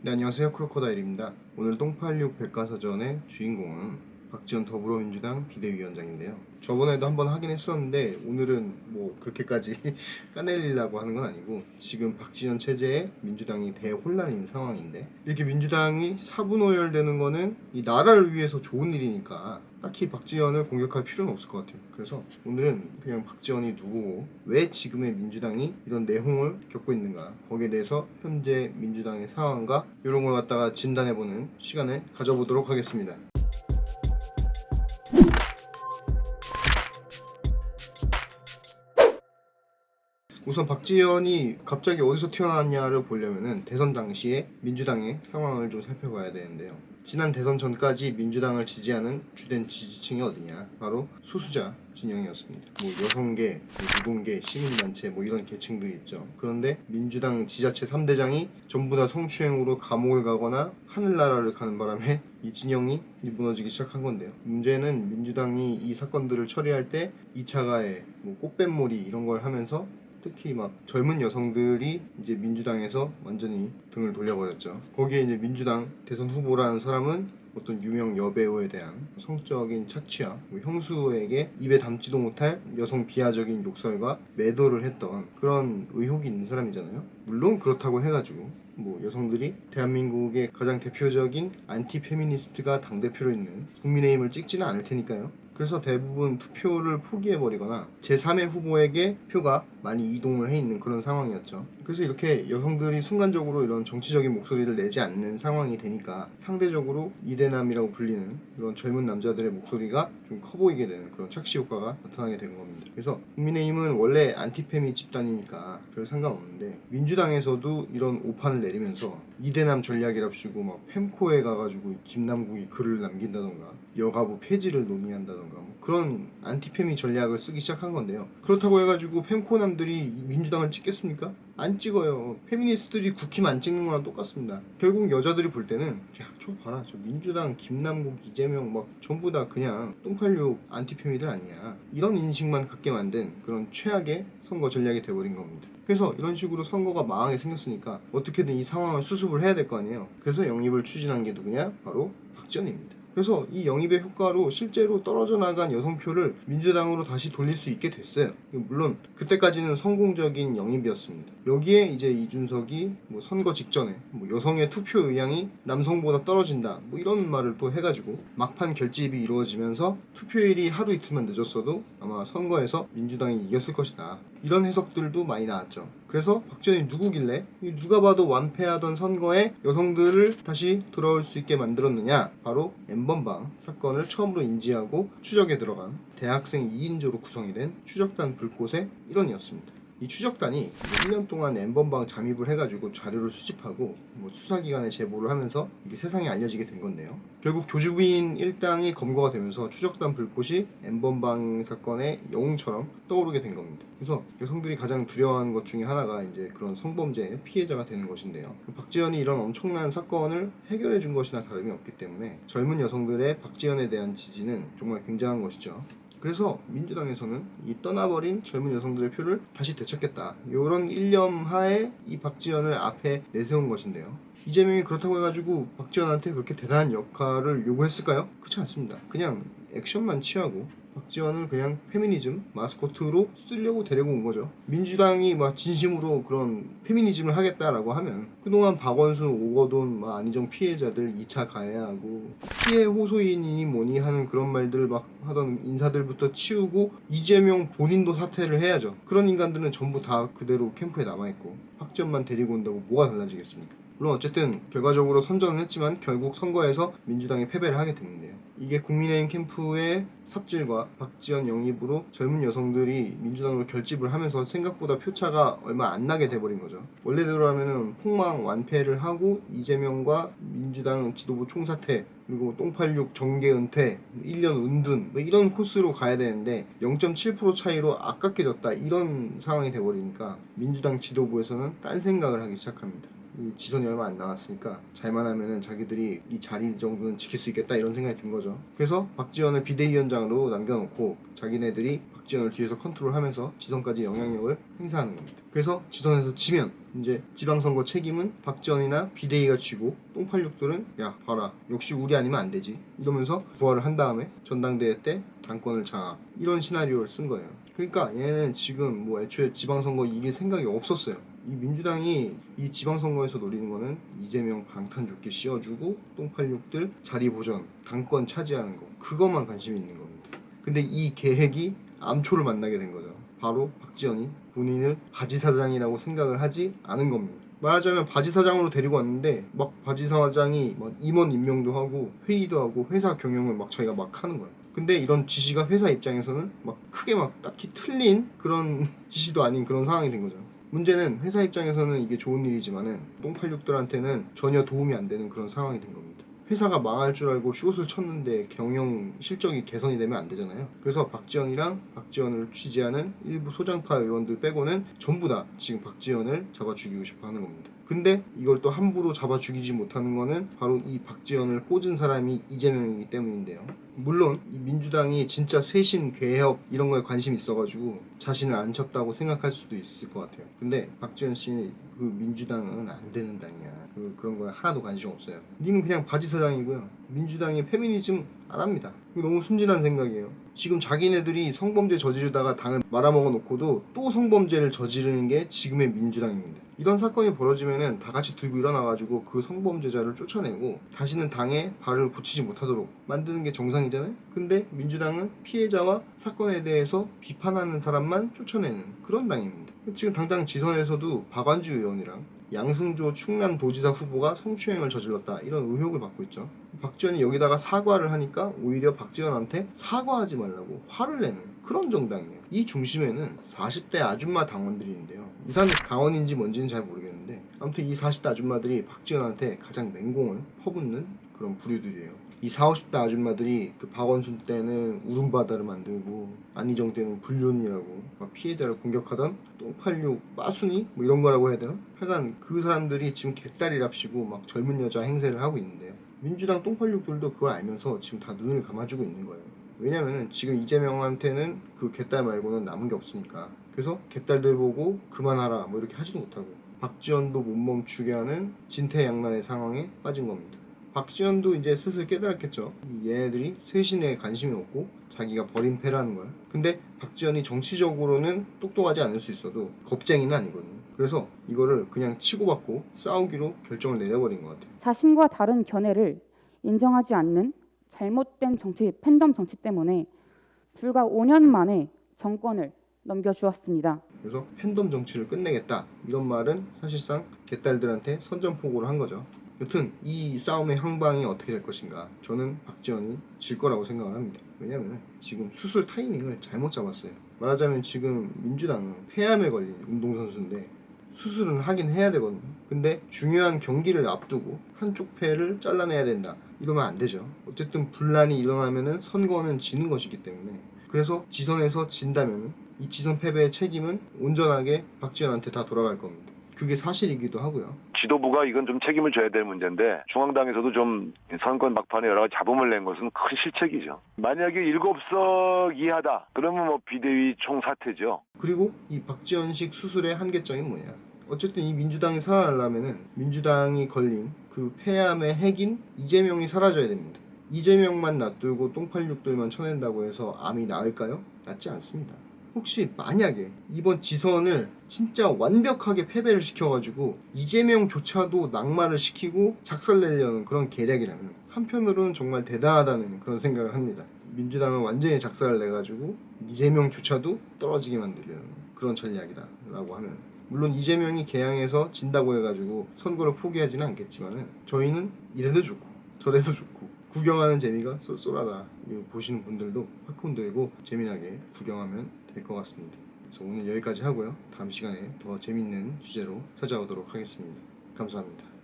네, 안녕하세요. 크로커다일입니다. 오늘 똥86 백과사전의 주인공은 박지원 더불어민주당 비대위원장인데요. 저번에도 한번 하긴 했었는데 오늘은 뭐 그렇게까지 까내리려고 하는 건 아니고, 지금 박지원 체제에 민주당이 대혼란인 상황인데, 이렇게 민주당이 사분오열되는 거는 이 나라를 위해서 좋은 일이니까 딱히 박지원을 공격할 필요는 없을 것 같아요. 그래서 오늘은 그냥 박지원이 누구고 왜 지금의 민주당이 이런 내홍을 겪고 있는가, 거기에 대해서 현재 민주당의 상황과 이런 걸 갖다가 진단해보는 시간을 가져보도록 하겠습니다. 우선 박지원이 갑자기 어디서 튀어나왔냐를 보려면은 대선 당시에 민주당의 상황을 좀 살펴봐야 되는데요. 지난 대선 전까지 민주당을 지지하는 주된 지지층이 어디냐? 바로 소수자 진영이었습니다. 뭐 여성계, 노동계, 시민단체 뭐 이런 계층들이 있죠. 그런데 민주당 지자체 3대장이 전부 다 성추행으로 감옥을 가거나 하늘나라를 가는 바람에 이 진영이 무너지기 시작한 건데요. 문제는 민주당이 이 사건들을 처리할 때 2차 가해, 뭐 꽃뱀몰이 이런 걸 하면서 특히 막 젊은 여성들이 이제 민주당에서 완전히 등을 돌려버렸죠. 거기에 이제 민주당 대선 후보라는 사람은 어떤 유명 여배우에 대한 성적인 착취와 형수에게 입에 담지도 못할 여성 비하적인 욕설과 매도를 했던 그런 의혹이 있는 사람이잖아요. 물론 그렇다고 해가지고 뭐 여성들이 대한민국의 가장 대표적인 안티페미니스트가 당대표로 있는 국민의힘을 찍지는 않을 테니까요. 그래서 대부분 투표를 포기해버리거나 제3의 후보에게 표가 많이 이동을 해 있는 그런 상황이었죠. 그래서 이렇게 여성들이 순간적으로 이런 정치적인 목소리를 내지 않는 상황이 되니까 상대적으로 이대남이라고 불리는 이런 젊은 남자들의 목소리가 좀 커 보이게 되는 그런 착시 효과가 나타나게 된 겁니다. 그래서 국민의힘은 원래 안티페미 집단이니까 별 상관없는데, 민주당에서도 이런 오판을 내리면서 이대남 전략이랍시고 막 펜코에 가가지고 김남국이 글을 남긴다던가 여가부 폐지를 논의한다던가 뭐 그런 안티페미 전략을 쓰기 시작한 건데요. 그렇다고 해가지고 펜코남들이 민주당을 찍겠습니까? 안 찍어요. 페미니스트들이 국힘 안 찍는 거랑 똑같습니다. 결국 여자들이 볼 때는 야, 저 봐라, 저 민주당 김남국 이재명 막 전부 다 그냥 똥팔육 안티페미들 아니야, 이런 인식만 갖게 만든 그런 최악의 선거 전략이 돼버린 겁니다. 그래서 이런 식으로 선거가 망하게 생겼으니까 어떻게든 이 상황을 수습을 해야 될 거 아니에요. 그래서 영입을 추진한 게 누구냐? 바로 박지원입니다. 그래서 이 영입의 효과로 실제로 떨어져 나간 여성표를 민주당으로 다시 돌릴 수 있게 됐어요. 물론 그때까지는 성공적인 영입이었습니다. 여기에 이제 이준석이 뭐 선거 직전에 뭐 여성의 투표 의향이 남성보다 떨어진다 뭐 이런 말을 또 해가지고 막판 결집이 이루어지면서 투표일이 하루 이틀만 늦었어도 아마 선거에서 민주당이 이겼을 것이다, 이런 해석들도 많이 나왔죠. 그래서 박지원이 누구길래 누가 봐도 완패하던 선거에 여성들을 다시 돌아올 수 있게 만들었느냐? 바로 N번방 사건을 처음으로 인지하고 추적에 들어간 대학생 2인조로 구성이 된 추적단 불꽃의 일원이었습니다. 이 추적단이 1년 동안 N번방 잠입을 해가지고 자료를 수집하고 뭐 수사기관에 제보를 하면서 이게 세상에 알려지게 된 건데요. 결국 조직인 일당이 검거가 되면서 추적단 불꽃이 N번방 사건의 영웅처럼 떠오르게 된 겁니다. 그래서 여성들이 가장 두려워하는 것 중에 하나가 이제 그런 성범죄의 피해자가 되는 것인데요. 박지원이 이런 엄청난 사건을 해결해 준 것이나 다름이 없기 때문에 젊은 여성들의 박지원에 대한 지지는 정말 굉장한 것이죠. 그래서 민주당에서는 이 떠나버린 젊은 여성들의 표를 다시 되찾겠다, 이런 일념 하에 이 박지원을 앞에 내세운 것인데요. 이재명이 그렇다고 해가지고 박지원한테 그렇게 대단한 역할을 요구했을까요? 그렇지 않습니다. 그냥 액션만 취하고 박지원을 그냥 페미니즘 마스코트로 쓰려고 데리고 온 거죠. 민주당이 막 진심으로 그런 페미니즘을 하겠다라고 하면 그동안 박원순, 오거돈, 안희정 피해자들 2차 가해하고 피해 호소인이니 뭐니 하는 그런 말들을 막 하던 인사들부터 치우고 이재명 본인도 사퇴를 해야죠. 그런 인간들은 전부 다 그대로 캠프에 남아있고 박지원만 데리고 온다고 뭐가 달라지겠습니까? 물론 어쨌든 결과적으로 선전은 했지만 결국 선거에서 민주당이 패배를 하게 됐는데요. 이게 국민의힘 캠프의 삽질과 박지원 영입으로 젊은 여성들이 민주당으로 결집을 하면서 생각보다 표차가 얼마 안 나게 돼버린 거죠. 원래대로라면은 폭망 완패를 하고 이재명과 민주당 지도부 총사퇴 그리고 똥86 정계 은퇴 1년 은둔 뭐 이런 코스로 가야 되는데 0.7% 차이로 아깝게 졌다, 이런 상황이 돼버리니까 민주당 지도부에서는 딴 생각을 하기 시작합니다. 지선이 얼마 안 남았으니까 잘만 하면은 자기들이 이 자리 정도는 지킬 수 있겠다, 이런 생각이 든 거죠. 그래서 박지원을 비대위원장으로 남겨놓고 자기네들이 박지원을 뒤에서 컨트롤하면서 지선까지 영향력을 행사하는 겁니다. 그래서 지선에서 지면 이제 지방선거 책임은 박지원이나 비대위가 쥐고 똥86들은 야 봐라 역시 우리 아니면 안 되지 이러면서 부활을 한 다음에 전당대회 때 당권을 장악 이런 시나리오를 쓴 거예요. 그러니까 얘는 지금 뭐 애초에 지방선거 이길 생각이 없었어요. 이 민주당이 이 지방선거에서 노리는 거는 이재명 방탄조끼 씌워주고 똥86들 자리 보전 당권 차지하는 거 그것만 관심이 있는 겁니다. 근데 이 계획이 암초를 만나게 된 거죠. 바로 박지원이 본인을 바지사장이라고 생각을 하지 않은 겁니다. 말하자면 바지사장으로 데리고 왔는데 막 바지사장이 막 임원 임명도 하고 회의도 하고 회사 경영을 막 자기가 막 하는 거예요. 근데 이런 지시가 회사 입장에서는 막 크게 막 딱히 틀린 그런 지시도 아닌 그런 상황이 된 거죠. 문제는 회사 입장에서는 이게 좋은 일이지만은 똥86들한테는 전혀 도움이 안 되는 그런 상황이 된 겁니다. 회사가 망할 줄 알고 숏을 쳤는데 경영 실적이 개선이 되면 안 되잖아요. 그래서 박지원이랑 박지원을 취재하는 일부 소장파 의원들 빼고는 전부 다 지금 박지원을 잡아 죽이고 싶어 하는 겁니다. 근데 이걸 또 함부로 잡아 죽이지 못하는 거는 바로 이 박지원을 꽂은 사람이 이재명이기 때문인데요. 물론 이 민주당이 진짜 쇄신, 개혁 이런 거에 관심이 있어가지고 자신을 안 쳤다고 생각할 수도 있을 것 같아요. 근데 박지원 씨는 그 민주당은 안 되는 당이야. 그런 거에 하나도 관심 없어요. 님은 그냥 바지사장이고요. 민주당이 페미니즘 안 합니다. 이거 너무 순진한 생각이에요. 지금 자기네들이 성범죄 저지르다가 당을 말아먹어 놓고도 또 성범죄를 저지르는 게 지금의 민주당입니다. 이런 사건이 벌어지면은 다 같이 들고 일어나가지고 그 성범죄자를 쫓아내고 다시는 당에 발을 붙이지 못하도록 만드는 게 정상이잖아요. 근데 민주당은 피해자와 사건에 대해서 비판하는 사람만 쫓아내는 그런 당입니다. 지금 당장 지선에서도 박완주 의원이랑 양승조 충남도지사 후보가 성추행을 저질렀다 이런 의혹을 받고 있죠. 박지원이 여기다가 사과를 하니까 오히려 박지원한테 사과하지 말라고 화를 내는 그런 정당이에요. 이 중심에는 40대 아줌마 당원들이 있는데요. 이 사람이 당원인지 뭔지는 잘 모르겠는데 아무튼 이 40대 아줌마들이 박지원한테 가장 맹공을 퍼붓는 그런 부류들이에요. 이 40, 50대 아줌마들이 그 박원순 때는 울음바다를 만들고 안희정 때는 불륜이라고 막 피해자를 공격하던 똥86 빠순이 뭐 이런 거라고 해야 되나? 하여간 그 사람들이 지금 개딸이랍시고 막 젊은 여자 행세를 하고 있는데요. 민주당 똥86들도 그걸 알면서 지금 다 눈을 감아주고 있는 거예요. 왜냐면은 지금 이재명한테는 그 개딸 말고는 남은 게 없으니까. 그래서 개딸들 보고 그만하라 뭐 이렇게 하지도 못하고 박지원도 못 멈추게 하는 진퇴양난의 상황에 빠진 겁니다. 박지원도 이제 슬슬 깨달았겠죠. 얘네들이 쇄신에 관심이 없고 자기가 버린 패라는 걸. 근데 박지원이 정치적으로는 똑똑하지 않을 수 있어도 겁쟁이는 아니거든요. 그래서 이거를 그냥 치고받고 싸우기로 결정을 내려버린 것 같아요. 자신과 다른 견해를 인정하지 않는 잘못된 정치, 팬덤 정치 때문에 불과 5년 만에 정권을 넘겨주었습니다. 그래서 팬덤 정치를 끝내겠다 이런 말은 사실상 개딸들한테 선전포고를 한 거죠. 여튼 이 싸움의 향방이 어떻게 될 것인가 저는 박지원이 질 거라고 생각을 합니다. 왜냐면 지금 수술 타이밍을 잘못 잡았어요. 말하자면 지금 민주당은 폐암에 걸린 운동선수인데 수술은 하긴 해야 되거든요. 근데 중요한 경기를 앞두고 한쪽 폐를 잘라내야 된다 이러면 안 되죠. 어쨌든 분란이 일어나면은 선거는 지는 것이기 때문에 그래서 지선에서 진다면 이 지선 패배의 책임은 온전하게 박지원한테 다 돌아갈 겁니다. 그게 사실이기도 하고요. 지도부가 이건 좀 책임을 져야 될 문제인데 중앙당에서도 좀 선거 막판에 여러 가지 잡음을 낸 것은 큰 실책이죠. 만약에 7석 이하다 그러면 뭐 비대위 총사퇴죠. 그리고 이 박지원식 수술의 한계점이 뭐냐. 어쨌든 이 민주당이 살아나려면은 민주당이 걸린 그 폐암의 핵인 이재명이 사라져야 됩니다. 이재명만 놔두고 똥86들만 쳐낸다고 해서 암이 나을까요? 낫지 않습니다. 혹시 만약에 이번 지선을 진짜 완벽하게 패배를 시켜가지고 이재명조차도 낙마를 시키고 작살내려는 그런 계략이라면 한편으로는 정말 대단하다는 그런 생각을 합니다. 민주당은 완전히 작살을 내가지고 이재명조차도 떨어지게 만들려는 그런 전략이다라고 하면 물론 이재명이 개항해서 진다고 해가지고 선거를 포기하지는 않겠지만 저희는 이래도 좋고 저래도 좋고 구경하는 재미가 쏠쏠하다. 이거 보시는 분들도 팝콘 들고 재미나게 구경하면 될 것 같습니다. 그래서 오늘 여기까지 하고요. 다음 시간에 더 재밌는 주제로 찾아오도록 하겠습니다. 감사합니다.